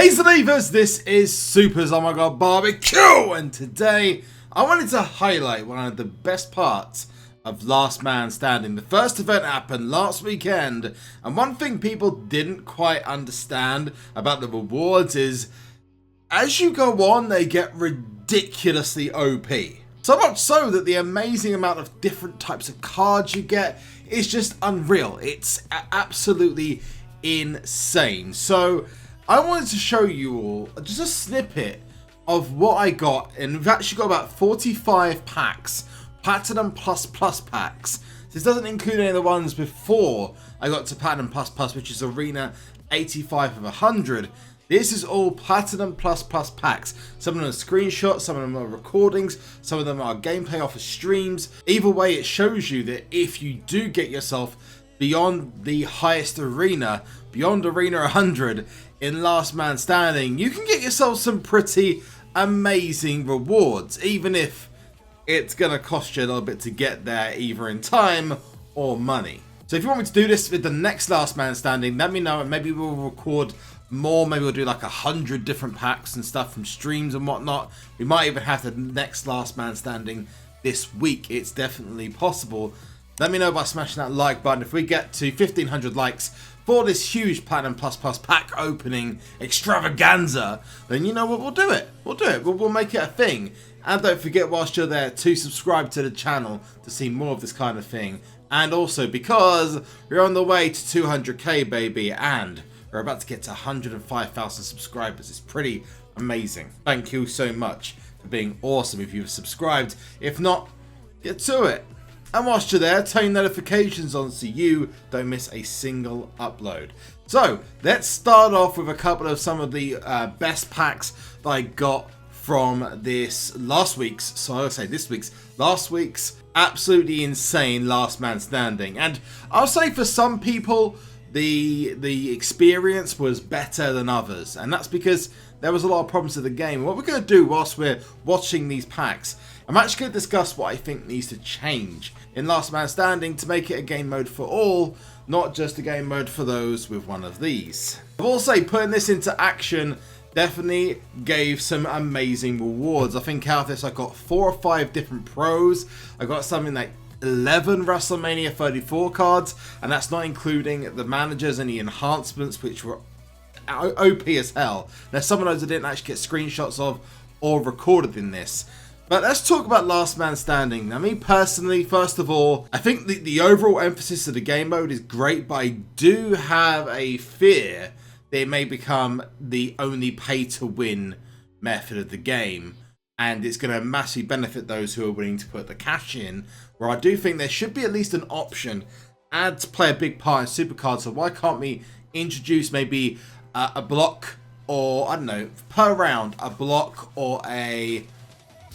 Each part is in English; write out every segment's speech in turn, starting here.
Laser Levers, this is SuperZOMGBBQ, and today I wanted to highlight one of the best parts of Last Man Standing. The first event happened last weekend, and one thing people didn't quite understand about the rewards is, as you go on, they get ridiculously OP. So much so that the amazing amount of different types of cards you get is just unreal. It's absolutely insane. So I wanted to show you all just a snippet of what I got, and we've actually got about 45 packs, Platinum Plus packs. This doesn't include any of the ones before I got to Platinum Plus, which is Arena 85 of 100. This is all Platinum Plus packs. Some of them are screenshots, some of them are recordings, some of them are gameplay off of streams. Either way, it shows you that if you do get yourself beyond the highest arena, beyond Arena 100 in Last Man Standing, you can get yourself some pretty amazing rewards, even if it's going to cost you a little bit to get there, either in time or money. So if you want me to do this with the next Last Man Standing, let me know, and maybe we'll record more. Maybe we'll do like 100 different packs and stuff from streams and whatnot. We might even have the next Last Man Standing this week. It's definitely possible. Let me know by smashing that like button. If we get to 1,500 likes for this huge Platinum Plus pack opening extravaganza, then you know what, we'll do it. We'll make it a thing. And don't forget, whilst you're there, to subscribe to the channel to see more of this kind of thing. And also, because we're on the way to 200k, baby, and we're about to get to 105,000 subscribers. It's pretty amazing. Thank you so much for being awesome if you've subscribed. If not, get to it. And whilst you're there, turn notifications on so you don't miss a single upload. So let's start off with a couple of some of the best packs that I got from this last week's absolutely insane Last Man Standing. And I'll say for some people the experience was better than others, and that's because there was a lot of problems with the game. What we're going to do whilst we're watching these packs, I'm actually going to discuss what I think needs to change in Last Man Standing to make it a game mode for all, not just a game mode for those with one of these. I will say, putting this into action definitely gave some amazing rewards. I think out of this I got 4 or 5 different pros. I got something like 11 WrestleMania 34 cards, and that's not including the managers and the enhancements, which were OP as hell. Now, some of those I didn't actually get screenshots of or recorded in this. But let's talk about Last Man Standing. Now, me personally, first of all, I think the overall emphasis of the game mode is great, but I do have a fear that it may become the only pay-to-win method of the game, and it's going to massively benefit those who are willing to put the cash in, where I do think there should be at least an option. Ads play a big part in SuperCard, so why can't we introduce maybe a block, or I don't know, per round, a block or a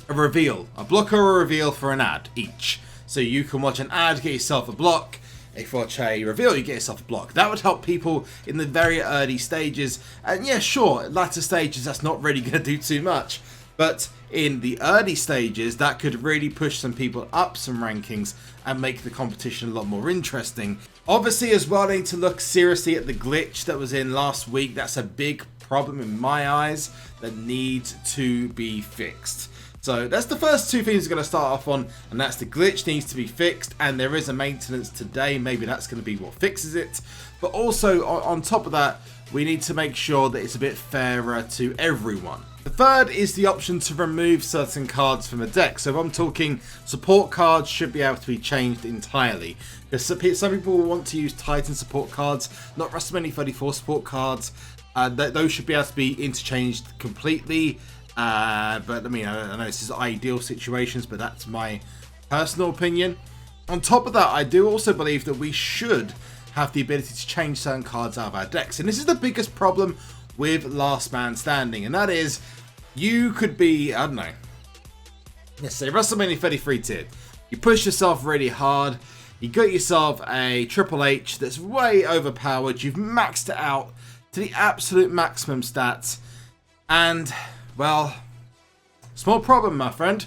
reveal. A block or a reveal for an ad each. So you can watch an ad, get yourself a block. If you watch a reveal, you get yourself a block. That would help people in the very early stages. And yeah, sure, latter stages, that's not really going to do too much. But in the early stages, that could really push some people up some rankings and make the competition a lot more interesting. Obviously, as well, I need to look seriously at the glitch that was in last week. That's a big problem in my eyes that needs to be fixed. So that's the first two things we're going to start off on, and that's the glitch needs to be fixed, and there is a maintenance today. Maybe that's going to be what fixes it. But also, on top of that, we need to make sure that it's a bit fairer to everyone. The third is the option to remove certain cards from a deck. So if I'm talking support cards, should be able to be changed entirely. Because some people want to use Titan support cards, not WrestleMania 34 support cards. Those should be able to be interchanged completely. But I mean, I know this is ideal situations, but that's my personal opinion. On top of that, I do also believe that we should have the ability to change certain cards out of our decks. And this is the biggest problem with Last Man Standing, and that is, you could be, I don't know, let's say WrestleMania 33 tier. You push yourself really hard, you got yourself a Triple H that's way overpowered, you've maxed it out to the absolute maximum stats, and, well, small problem, my friend.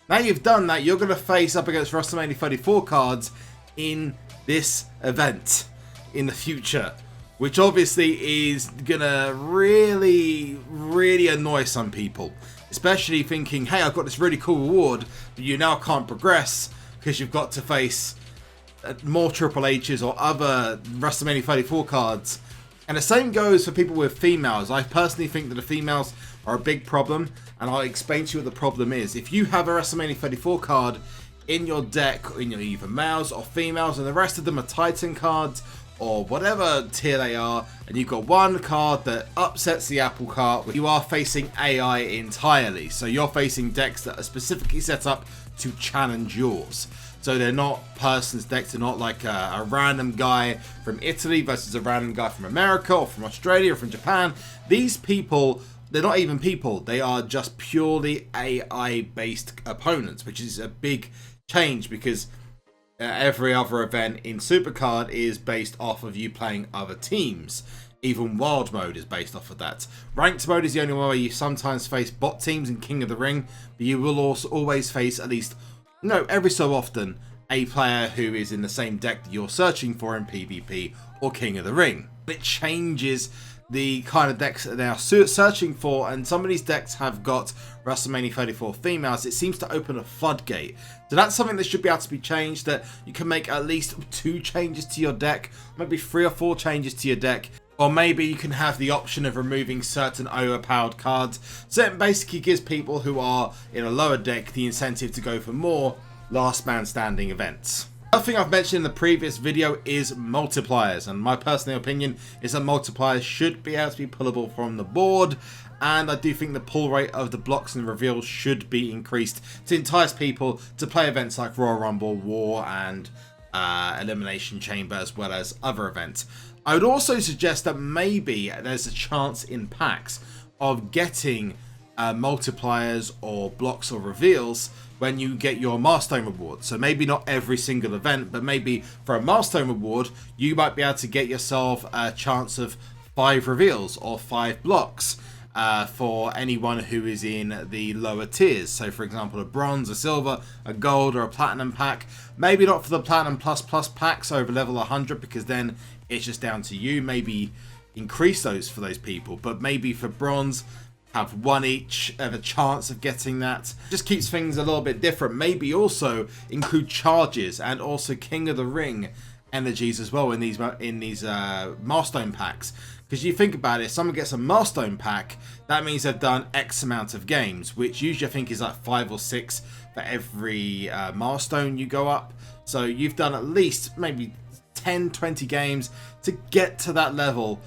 Now you've done that, you're going to face up against WrestleMania 34 cards in this event in the future. which obviously is gonna really annoy some people, especially thinking, hey, I've got this really cool reward, but you now can't progress because you've got to face more Triple H's or other WrestleMania 34 cards. And the same goes for people with females. I personally think that the females are a big problem, and I'll explain to you what the problem is. If you have a WrestleMania 34 card in your deck, in your either males or females, and the rest of them are Titan cards or whatever tier they are, and you've got one card that upsets the apple cart, you are facing AI entirely. So you're facing decks that are specifically set up to challenge yours. So they're not person's decks, they're not like a random guy from Italy versus a random guy from America or from Australia or from Japan. These people, they're not even people, they are just purely AI-based opponents, which is a big change because every other event in SuperCard is based off of you playing other teams. Even Wild Mode is based off of that. Ranked Mode is the only one where you sometimes face bot teams in King of the Ring, but you will also always face at least, no, every so often, a player who is in the same deck that you're searching for in PvP or King of the Ring. It changes the kind of decks that they are searching for, and some of these decks have got WrestleMania 34 females. It seems to open a floodgate. So that's something that should be able to be changed, that you can make at least 2 changes to your deck, maybe 3 or 4 changes to your deck. Or maybe you can have the option of removing certain overpowered cards. So it basically gives people who are in a lower deck the incentive to go for more last man standing events. Another thing I've mentioned in the previous video is multipliers. And my personal opinion is that multipliers should be able to be pullable from the board. And I do think the pull rate of the blocks and reveals should be increased to entice people to play events like Royal Rumble, War, and Elimination Chamber, as well as other events. I would also suggest that maybe there's a chance in packs of getting multipliers or blocks or reveals when you get your milestone reward. So maybe not every single event, but maybe for a milestone reward, you might be able to get yourself a chance of 5 reveals or 5 blocks for anyone who is in the lower tiers. So for example, a bronze, a silver, a gold, or a platinum pack. Maybe not for the platinum plus packs over level 100, because then it's just down to you. Maybe increase those for those people, but maybe for bronze, have 1 each of a chance of getting that. Just keeps things a little bit different. Maybe also include charges and also King of the Ring energies as well in these milestone packs. Because you think about it, if someone gets a milestone pack, that means they've done X amount of games, which usually I think is like 5 or 6 for every milestone you go up. So you've done at least maybe 10, 20 games to get to that level.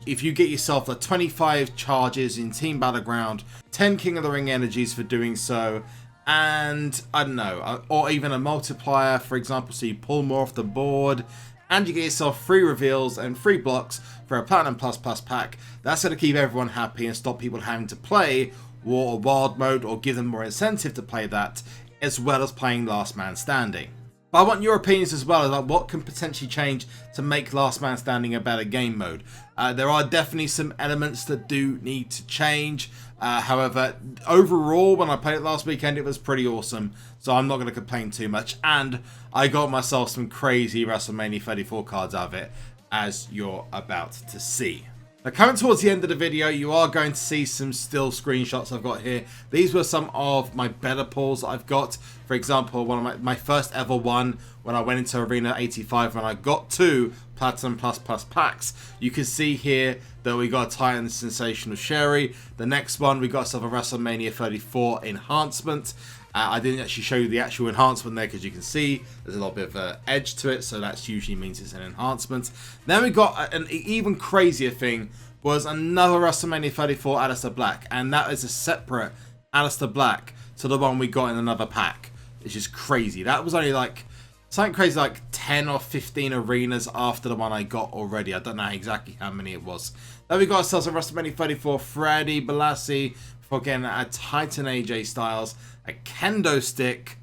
If you get yourself like 25 charges in Team Battleground, 10 King of the Ring energies for doing so, and I don't know, or even a multiplier, for example, so you pull more off the board, and you get yourself 3 reveals and 3 blocks for a Platinum Plus pack, that's going to keep everyone happy and stop people having to play War or Wild Mode, or give them more incentive to play that, as well as playing Last Man Standing. But I want your opinions as well about what can potentially change to make Last Man Standing a better game mode. There are definitely some elements that do need to change. However, overall, when I played it last weekend, it was pretty awesome. So I'm not going to complain too much. And I got myself some crazy WrestleMania 34 cards out of it, as you're about to see. Now, coming towards the end of the video, you are going to see some still screenshots I've got here. These were some of my better pulls that I've got. For example, one of my first ever one when I went into Arena 85, when I got 2 Platinum Plus packs. You can see here that we got a Titan Sensational Sherry. The next one, we got ourselves a WrestleMania 34 enhancement. I didn't actually show you the actual enhancement there, because you can see there's a little bit of an edge to it, so that usually means it's an enhancement. Then we got an even crazier thing, was another WrestleMania 34 Aleister Black, and that is a separate Aleister Black to the one we got in another pack. It's just crazy. That was only like something crazy, like 10 or 15 arenas after the one I got already. I don't know exactly how many it was. Then we got ourselves a WrestleMania 34 Freddy Balassi, for getting a Titan AJ Styles, a kendo stick.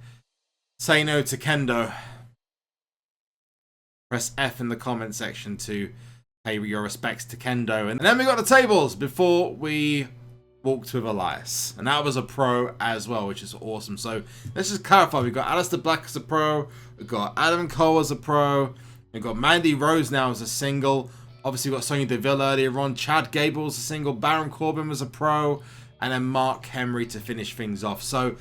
Say no to kendo. Press F in the comment section to pay your respects to kendo. And then we got the tables before we walked with Elias, and that was a pro as well, which is awesome. So let's just clarify: we got Aleister Black as a pro, we got Adam Cole as a pro, we got Mandy Rose now as a single, Obviously, we got Sonya Deville earlier on. Chad Gable was a single. Baron Corbin was a pro. And then Mark Henry to finish things off. So,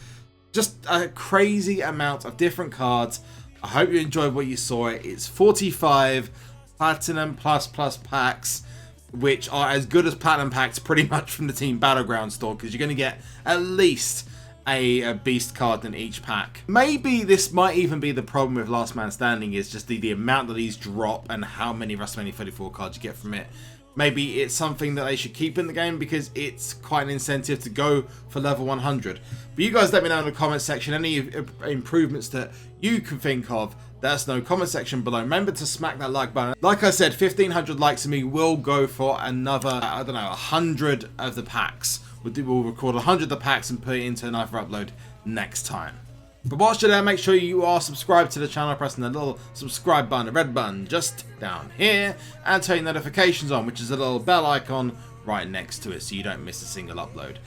just a crazy amount of different cards. I hope you enjoyed what you saw. It's 45 Platinum Plus packs, which are as good as Platinum packs pretty much from the Team Battleground store, because you're going to get at least a beast card in each pack. Maybe this might even be the problem with Last Man Standing, is just the amount that these drop and how many WrestleMania 34 cards you get from it. Maybe it's something that they should keep in the game because it's quite an incentive to go for level 100. But you guys let me know in the comment section any improvements that you can think of. Let us know, comment section below. Remember to smack that like button. Like I said, 1,500 likes and me will go for another, I don't know, 100 of the packs. We'll record 100 of the packs and put it into another upload next time. But whilst you're there, make sure you are subscribed to the channel, pressing the little subscribe button, the red button just down here, and turn notifications on, which is a little bell icon right next to it so you don't miss a single upload.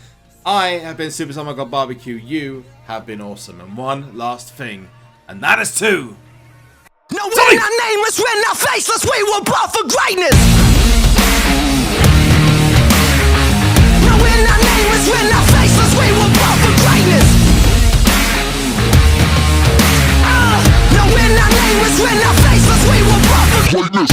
I have been SuperZombGBBQ, you have been awesome, and one last thing, and that is to... No, we're not nameless, we're not faceless, we were born for greatness! No, we're not nameless, we're not faceless, we were born for greatness! We're not nameless, we're not faceless, we were born for greatness.